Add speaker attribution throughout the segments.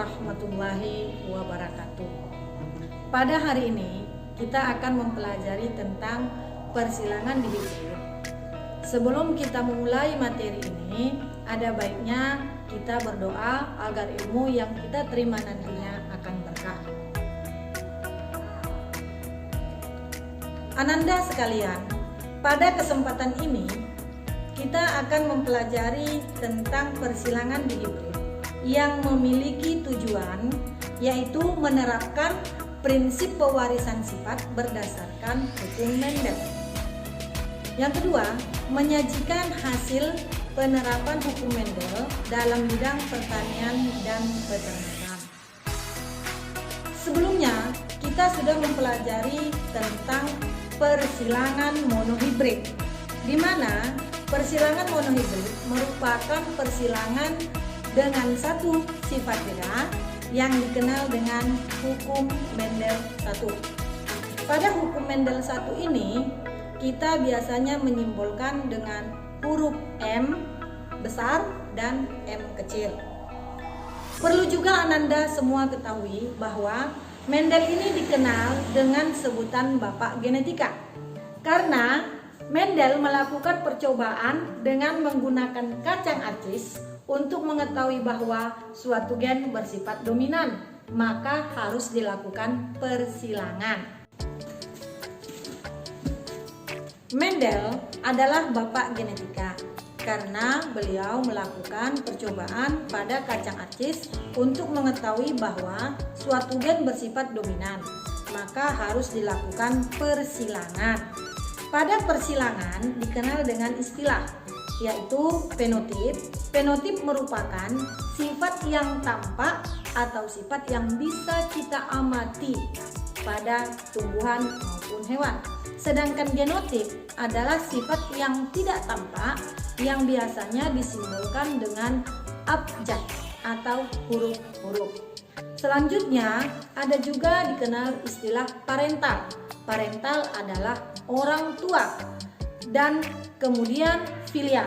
Speaker 1: warahmatullahi wabarakatuh. Pada hari ini kita akan mempelajari tentang persilangan dihibrid. Sebelum kita memulai materi ini, ada baiknya kita berdoa agar ilmu yang kita terima nantinya akan berkah. Ananda sekalian, pada kesempatan ini kita akan mempelajari tentang persilangan dihibrid yang memiliki tujuan yaitu menerapkan prinsip pewarisan sifat berdasarkan hukum Mendel. Yang kedua, menyajikan hasil penerapan hukum Mendel dalam bidang pertanian dan peternakan. Sebelumnya, kita sudah mempelajari tentang persilangan monohibrid, di mana persilangan monohibrid merupakan persilangan dengan satu sifat beda yang dikenal dengan hukum Mendel 1. Pada hukum Mendel 1 ini, kita biasanya menyimbolkan dengan huruf M besar dan M kecil. Perlu juga Ananda semua ketahui bahwa Mendel ini dikenal dengan sebutan Bapak Genetika karena Mendel melakukan percobaan dengan menggunakan kacang arcis untuk mengetahui bahwa suatu gen bersifat dominan, maka harus dilakukan persilangan. Mendel adalah Bapak Genetika karena beliau melakukan percobaan pada kacang arcis untuk mengetahui bahwa suatu gen bersifat dominan, maka harus dilakukan persilangan. Pada persilangan dikenal dengan istilah yaitu fenotip. Fenotip merupakan sifat yang tampak atau sifat yang bisa kita amati pada tumbuhan maupun hewan. Sedangkan genotip adalah sifat yang tidak tampak yang biasanya disimbolkan dengan abjad atau huruf-huruf. Selanjutnya ada juga dikenal istilah parental. Parental adalah orang tua, dan kemudian filial.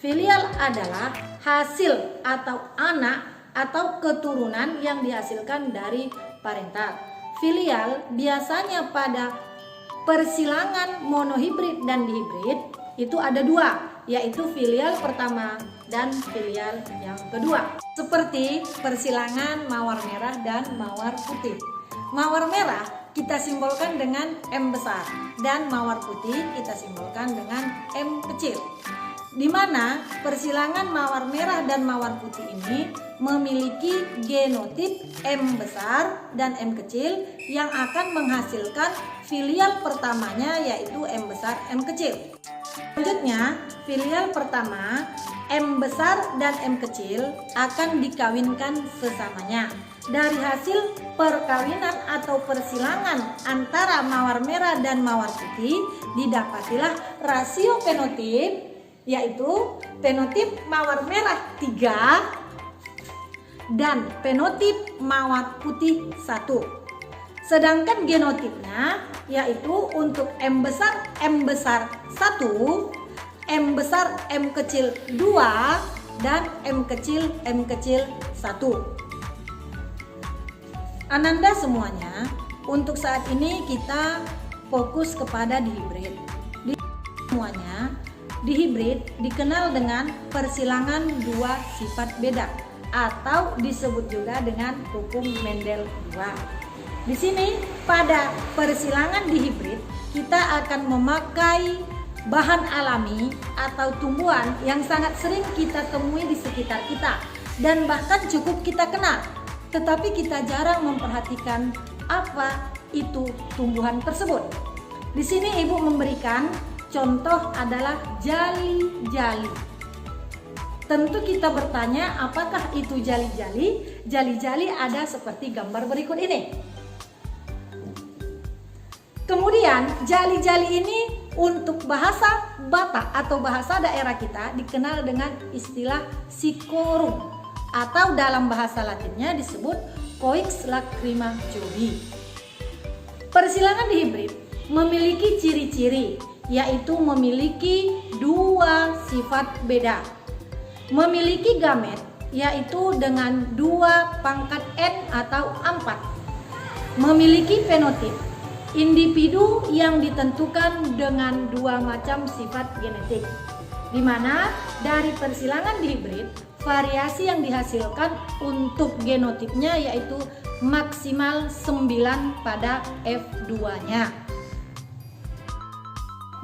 Speaker 1: Filial adalah hasil atau anak atau keturunan yang dihasilkan dari parental. Filial biasanya pada persilangan monohibrid dan dihibrid itu ada dua, yaitu filial pertama dan filial yang kedua. Seperti persilangan mawar merah dan mawar putih. Mawar merah kita simbolkan dengan M besar dan mawar putih kita simbolkan dengan M kecil. Di mana persilangan mawar merah dan mawar putih ini memiliki genotip M besar dan M kecil yang akan menghasilkan filial pertamanya yaitu M besar M kecil. Selanjutnya, filial pertama M besar dan M kecil akan dikawinkan sesamanya. Dari hasil perkawinan atau persilangan antara mawar merah dan mawar putih didapatilah rasio fenotip yaitu fenotip mawar merah 3 dan fenotip mawar putih 1. Sedangkan genotipnya yaitu untuk M besar 1, M besar M kecil 2 dan M kecil 1. Ananda semuanya, untuk saat ini kita fokus kepada dihibrid. Semuanya, dihibrid dikenal dengan persilangan dua sifat beda atau disebut juga dengan hukum Mendel 2. Di sini pada persilangan dihibrid kita akan memakai bahan alami atau tumbuhan yang sangat sering kita temui di sekitar kita dan bahkan cukup kita kenal. Tetapi kita jarang memperhatikan apa itu tumbuhan tersebut. Di sini Ibu memberikan contoh adalah jali-jali. Tentu kita bertanya apakah itu jali-jali? Jali-jali ada seperti gambar berikut ini. Kemudian jali-jali ini untuk bahasa Batak atau bahasa daerah kita dikenal dengan istilah sikorum, atau dalam bahasa Latinnya disebut Coix lacrima jovi. Persilangan dihibrid memiliki ciri-ciri, yaitu memiliki dua sifat beda, memiliki gamet yaitu dengan 2 pangkat N atau 4. Memiliki fenotip, individu yang ditentukan dengan 2 macam sifat genetik, di mana dari persilangan dihibrid, variasi yang dihasilkan untuk genotipnya yaitu maksimal 9 pada F2-nya.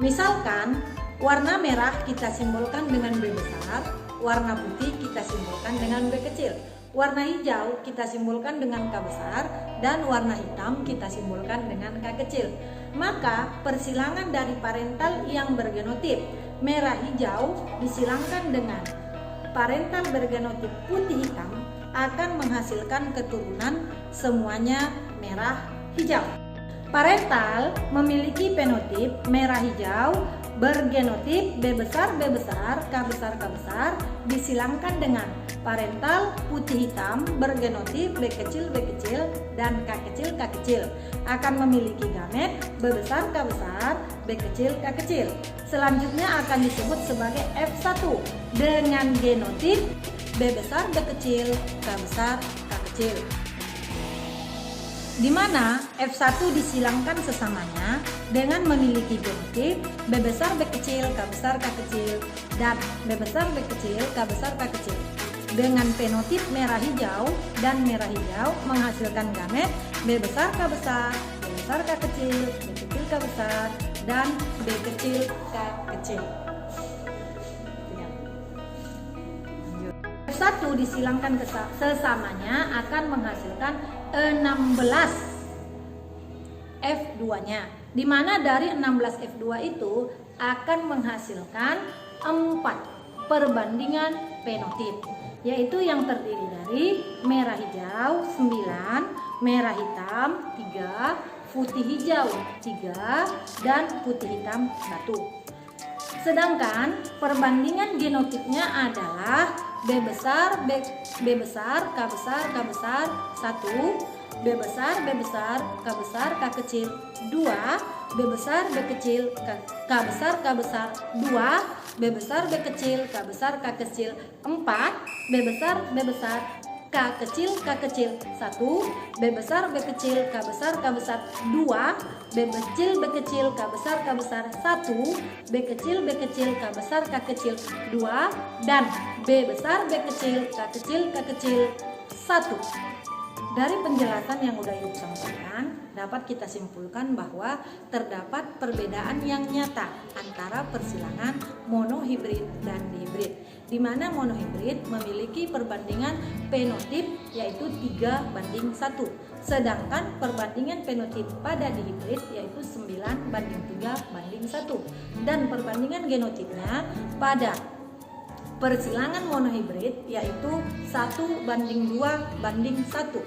Speaker 1: Misalkan warna merah kita simbolkan dengan B besar, warna putih kita simbolkan dengan B kecil, warna hijau kita simbolkan dengan K besar, dan warna hitam kita simbolkan dengan K kecil. Maka persilangan dari parental yang bergenotip merah hijau disilangkan dengan parental bergenotip putih hitam akan menghasilkan keturunan semuanya merah hijau. Parental memiliki fenotip merah hijau bergenotip B besar, K besar disilangkan dengan parental putih hitam bergenotip B kecil, dan K kecil akan memiliki gamet B besar, K besar, B kecil, K kecil. Selanjutnya akan disebut sebagai F1 dengan genotip B besar, B kecil, K besar, K kecil. Di mana F1 disilangkan sesamanya dengan memiliki genotip B besar, B kecil, K besar, K kecil, dan B besar, B kecil, K besar, K kecil. Dengan fenotip merah hijau dan merah hijau menghasilkan gamet B besar, K besar, B besar, K kecil, B kecil, K besar, dan B kecil, K kecil. F1 disilangkan sesamanya akan menghasilkan 16 F2-nya, di mana dari 16 F2 itu akan menghasilkan 4 perbandingan fenotip, yaitu yang terdiri dari merah hijau 9, merah hitam 3, putih hijau 3, dan putih hitam 1. Sedangkan perbandingan genotipnya adalah B besar, K besar, K besar 1, B besar, K besar, K kecil 2, B besar, B kecil, K besar, K besar 2, B besar, B kecil, K besar, K kecil 4, B besar, K kecil, K kecil 1, B besar, B kecil, K besar, K besar 2, B kecil, B kecil, K besar, K besar 1, B kecil, B kecil, K besar, K kecil 2, dan B besar, B kecil, K kecil, K kecil 1. Dari penjelasan yang udah Ibu sampaikan, dapat kita simpulkan bahwa terdapat perbedaan yang nyata antara persilangan monohibrid dan dihibrid, di mana monohibrid memiliki perbandingan fenotip yaitu 3:1, sedangkan perbandingan fenotip pada dihibrid yaitu 9:3:1, dan perbandingan genotipnya pada persilangan monohibrid yaitu 1:2:1.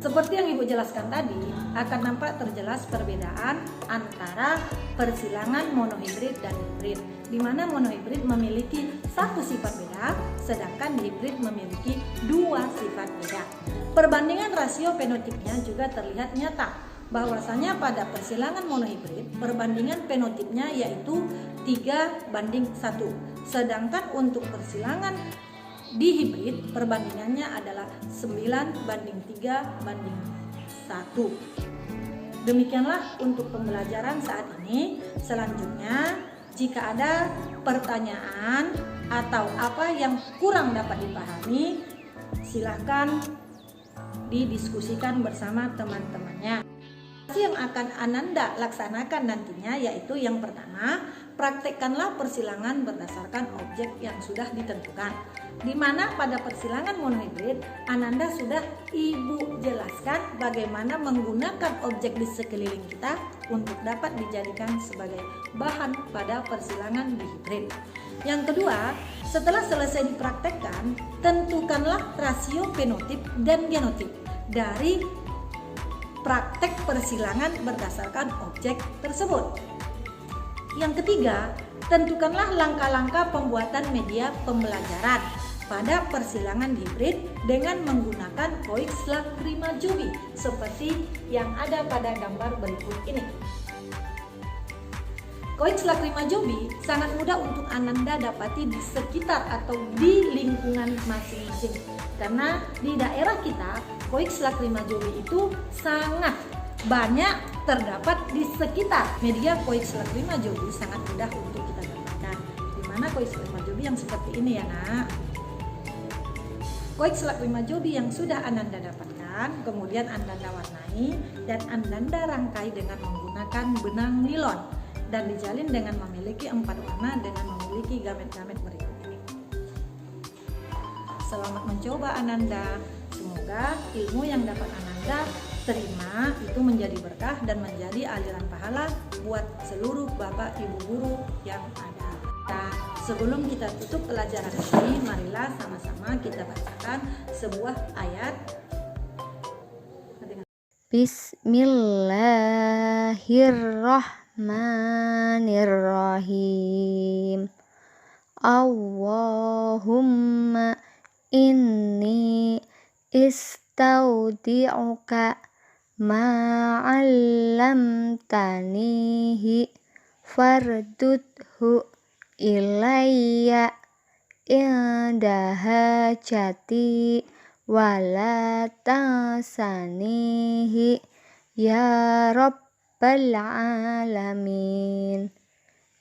Speaker 1: Seperti yang Ibu jelaskan tadi, akan nampak terjelas perbedaan antara persilangan monohibrid dan hibrid, di mana monohibrid memiliki 1 sifat beda, sedangkan dihibrid memiliki 2 sifat beda. Perbandingan rasio fenotipnya juga terlihat nyata, bahwasanya pada persilangan monohibrid perbandingan fenotipnya yaitu 3:1, sedangkan untuk persilangan di hibrid perbandingannya adalah 9:3:1. Demikianlah untuk pembelajaran saat ini. Selanjutnya, jika ada pertanyaan atau apa yang kurang dapat dipahami, silahkan didiskusikan bersama teman-temannya. Yang akan Ananda laksanakan nantinya yaitu yang pertama, praktekkanlah persilangan berdasarkan objek yang sudah ditentukan, di mana pada persilangan monohibrid Ananda sudah Ibu jelaskan bagaimana menggunakan objek di sekeliling kita untuk dapat dijadikan sebagai bahan pada persilangan dihibrid. Yang kedua, setelah selesai dipraktekkan, tentukanlah rasio fenotip dan genotip dari praktek persilangan berdasarkan objek tersebut. Yang ketiga, tentukanlah langkah-langkah pembuatan media pembelajaran pada persilangan hibrid dengan menggunakan koiks Lacrima-Joubey seperti yang ada pada gambar berikut ini. Koiks Lakrima Jobi sangat mudah untuk Ananda dapati di sekitar atau di lingkungan masing-masing. Karena di daerah kita, Koiks Lakrima Jobi itu sangat banyak terdapat di sekitar. Media Koiks Lakrima Jobi sangat mudah untuk kita dapatkan. Di mana Koiks Lakrima Jobi yang seperti ini ya nak. Koiks Lakrima Jobi yang sudah Ananda dapatkan, kemudian Ananda warnai dan Ananda rangkai dengan menggunakan benang nilon dan dijalin dengan memiliki 4 warna dengan memiliki gamet-gamet berikut ini. Selamat mencoba Ananda. Semoga ilmu yang dapat Ananda terima itu menjadi berkah dan menjadi aliran pahala buat seluruh bapak ibu guru yang ada. Nah, sebelum kita tutup pelajaran ini, marilah sama-sama kita bacakan sebuah ayat.
Speaker 2: Bismillahirrahmanirrahim. Allahumma inni istaudi'uka ma'allamtanihi fardudhu ilayya inda hajati wala tansanihi ya rabbal alamin.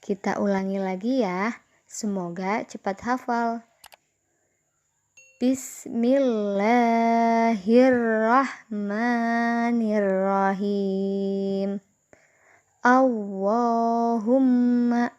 Speaker 2: Kita ulangi lagi ya, semoga cepat hafal. Bismillahirrahmanirrahim. Allahumma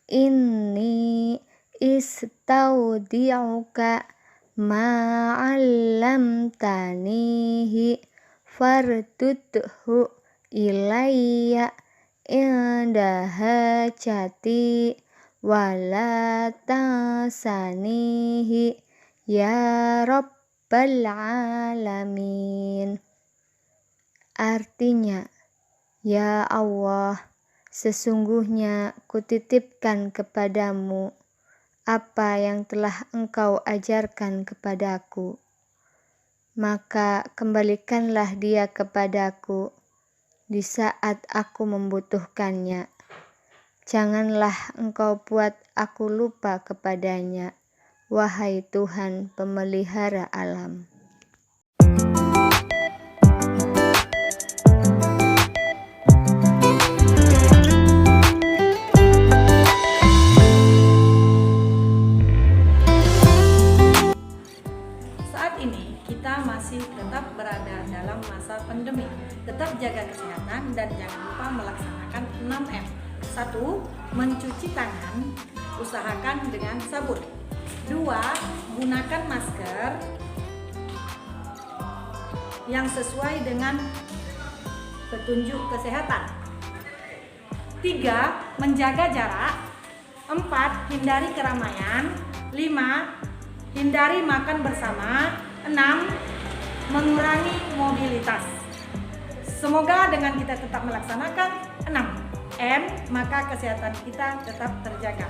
Speaker 2: inni istaudi'uka ma'allamtanihi fardudhu ilayya inda hajati wala tansanihi ya rabbal alamin. Artinya, ya Allah, sesungguhnya kutitipkan kepadamu apa yang telah Engkau ajarkan kepadaku, maka kembalikanlah dia kepadaku di saat aku membutuhkannya. Janganlah Engkau buat aku lupa kepadanya, wahai Tuhan pemelihara alam.
Speaker 1: Tetap berada dalam masa pandemi. Tetap jaga kesehatan dan jangan lupa melaksanakan 6M. 1. Mencuci tangan, usahakan dengan sabun. 2. Gunakan masker yang sesuai dengan petunjuk kesehatan. 3. Menjaga jarak. 4. Hindari keramaian. 5. Hindari makan bersama. 6. Mengurangi mobilitas. Semoga dengan kita tetap melaksanakan 6M, maka kesehatan kita tetap terjaga.